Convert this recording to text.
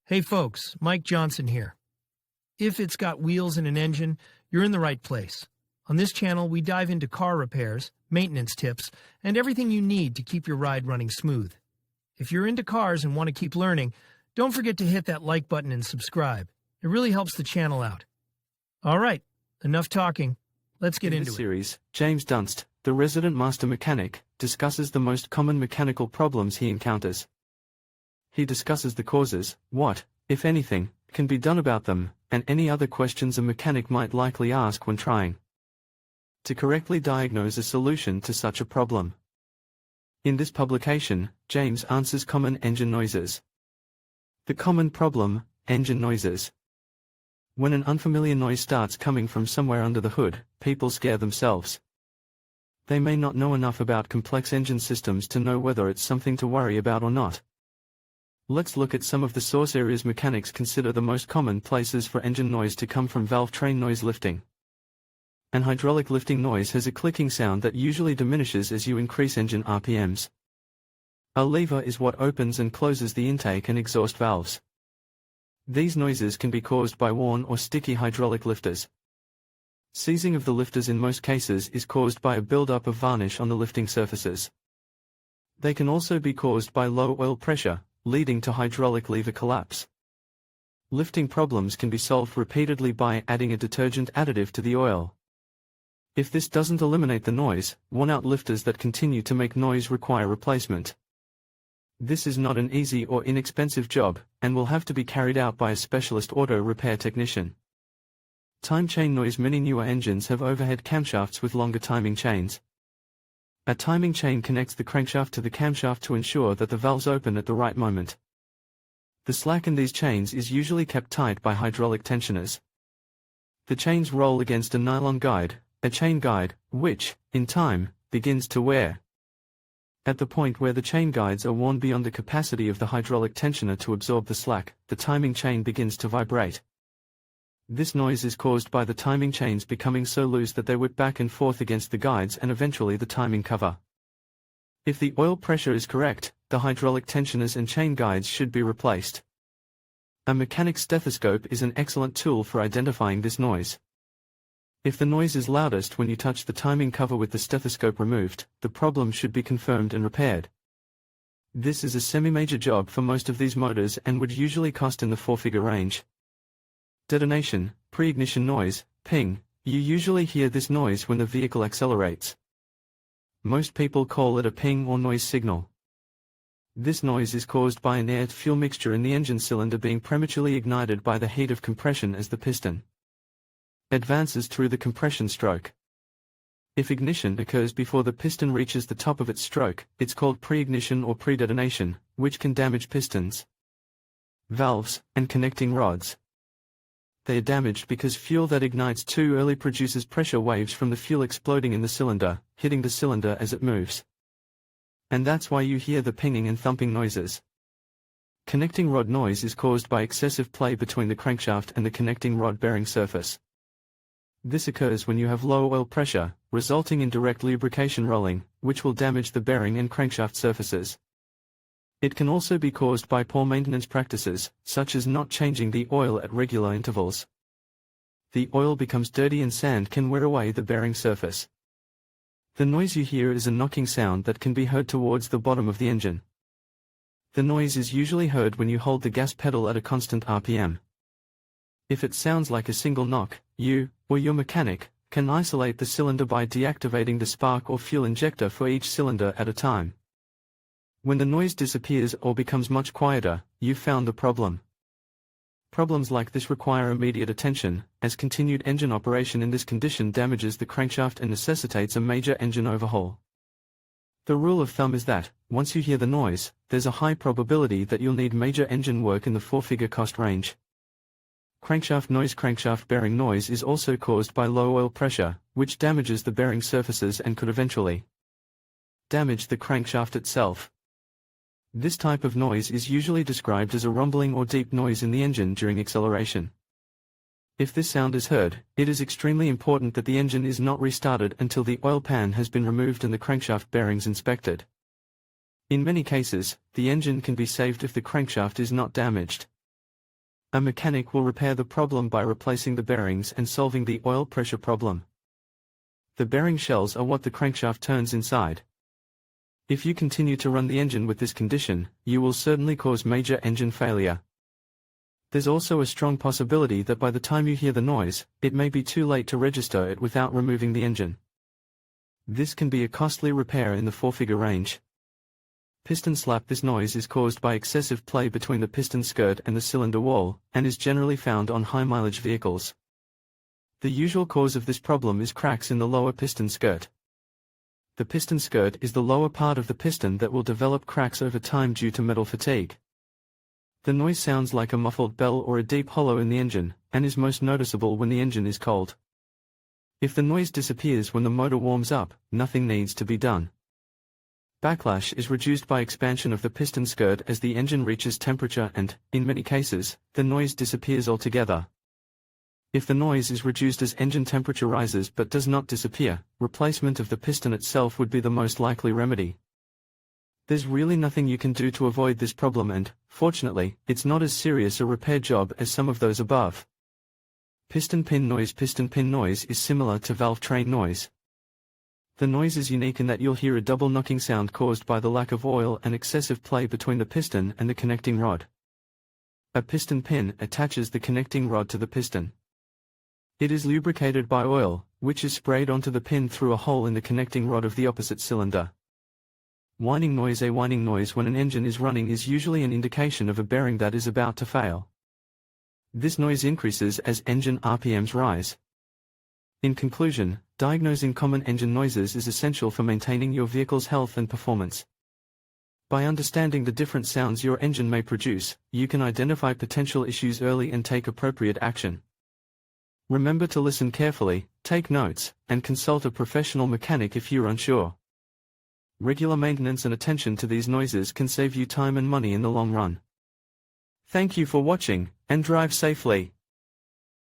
Hey folks, Mike Johnson here. If it's got wheels and an engine, you're in the right place. On this channel, we dive into car repairs, maintenance tips, and everything you need to keep your ride running smooth. If you're into cars and want to keep learning, don't forget to hit that like button and subscribe. It really helps the channel out. All right, enough talking. Let's get into it. In this series, James Dunst, the resident master mechanic, discusses the most common mechanical problems he encounters. He discusses the causes, what, if anything, can be done about them, and any other questions a mechanic might likely ask when trying to correctly diagnose a solution to such a problem. In this publication, James answers common engine noises. The common problem, engine noises. When an unfamiliar noise starts coming from somewhere under the hood, people scare themselves. They may not know enough about complex engine systems to know whether it's something to worry about or not. Let's look at some of the source areas mechanics consider the most common places for engine noise to come from: valve train noise lifting. An hydraulic lifting noise has a clicking sound that usually diminishes as you increase engine RPMs. A lever is what opens and closes the intake and exhaust valves. These noises can be caused by worn or sticky hydraulic lifters. Seizing of the lifters in most cases is caused by a buildup of varnish on the lifting surfaces. They can also be caused by low oil pressure, leading to hydraulic lever collapse. Lifting problems can be solved repeatedly by adding a detergent additive to the oil. If this doesn't eliminate the noise, worn-out lifters that continue to make noise require replacement. This is not an easy or inexpensive job, and will have to be carried out by a specialist auto repair technician. Time chain noise. Many newer engines have overhead camshafts with longer timing chains. A timing chain connects the crankshaft to the camshaft to ensure that the valves open at the right moment. The slack in these chains is usually kept tight by hydraulic tensioners. The chains roll against a nylon guide, a chain guide, which, in time, begins to wear. At the point where the chain guides are worn beyond the capacity of the hydraulic tensioner to absorb the slack, the timing chain begins to vibrate. This noise is caused by the timing chains becoming so loose that they whip back and forth against the guides and eventually the timing cover. If the oil pressure is correct, the hydraulic tensioners and chain guides should be replaced. A mechanic's stethoscope is an excellent tool for identifying this noise. If the noise is loudest when you touch the timing cover with the stethoscope removed, the problem should be confirmed and repaired. This is a semi-major job for most of these motors and would usually cost in the four-figure range. Detonation, pre-ignition noise, ping. You usually hear this noise when the vehicle accelerates. Most people call it a ping or noise signal. This noise is caused by an air-fuel mixture in the engine cylinder being prematurely ignited by the heat of compression as the piston advances through the compression stroke. If ignition occurs before the piston reaches the top of its stroke, it's called pre-ignition or pre-detonation, which can damage pistons, valves, and connecting rods. They are damaged because fuel that ignites too early produces pressure waves from the fuel exploding in the cylinder, hitting the cylinder as it moves. And that's why you hear the pinging and thumping noises. Connecting rod noise is caused by excessive play between the crankshaft and the connecting rod bearing surface. This occurs when you have low oil pressure, resulting in direct lubrication rolling, which will damage the bearing and crankshaft surfaces. It can also be caused by poor maintenance practices, such as not changing the oil at regular intervals. The oil becomes dirty and sand can wear away the bearing surface. The noise you hear is a knocking sound that can be heard towards the bottom of the engine. The noise is usually heard when you hold the gas pedal at a constant RPM. If it sounds like a single knock, you, or your mechanic, can isolate the cylinder by deactivating the spark or fuel injector for each cylinder at a time. When the noise disappears or becomes much quieter, you've found the problem. Problems like this require immediate attention, as continued engine operation in this condition damages the crankshaft and necessitates a major engine overhaul. The rule of thumb is that, once you hear the noise, there's a high probability that you'll need major engine work in the four-figure cost range. Crankshaft noise. Crankshaft bearing noise is also caused by low oil pressure, which damages the bearing surfaces and could eventually damage the crankshaft itself. This type of noise is usually described as a rumbling or deep noise in the engine during acceleration. If this sound is heard, it is extremely important that the engine is not restarted until the oil pan has been removed and the crankshaft bearings inspected. In many cases, the engine can be saved if the crankshaft is not damaged. A mechanic will repair the problem by replacing the bearings and solving the oil pressure problem. The bearing shells are what the crankshaft turns inside. If you continue to run the engine with this condition, you will certainly cause major engine failure. There's also a strong possibility that by the time you hear the noise, it may be too late to register it without removing the engine. This can be a costly repair in the 4-figure range. Piston slap. This noise is caused by excessive play between the piston skirt and the cylinder wall, and is generally found on high-mileage vehicles. The usual cause of this problem is cracks in the lower piston skirt. The piston skirt is the lower part of the piston that will develop cracks over time due to metal fatigue. The noise sounds like a muffled bell or a deep hollow in the engine, and is most noticeable when the engine is cold. If the noise disappears when the motor warms up, nothing needs to be done. Backlash is reduced by expansion of the piston skirt as the engine reaches temperature and, in many cases, the noise disappears altogether. If the noise is reduced as engine temperature rises but does not disappear, replacement of the piston itself would be the most likely remedy. There's really nothing you can do to avoid this problem and, fortunately, it's not as serious a repair job as some of those above. Piston pin noise. Piston pin noise is similar to valve train noise. The noise is unique in that you'll hear a double knocking sound caused by the lack of oil and excessive play between the piston and the connecting rod. A piston pin attaches the connecting rod to the piston. It is lubricated by oil, which is sprayed onto the pin through a hole in the connecting rod of the opposite cylinder. Whining noise. A whining noise when an engine is running is usually an indication of a bearing that is about to fail. This noise increases as engine RPMs rise. In conclusion, diagnosing common engine noises is essential for maintaining your vehicle's health and performance. By understanding the different sounds your engine may produce, you can identify potential issues early and take appropriate action. Remember to listen carefully, take notes, and consult a professional mechanic if you're unsure. Regular maintenance and attention to these noises can save you time and money in the long run. Thank you for watching, and drive safely.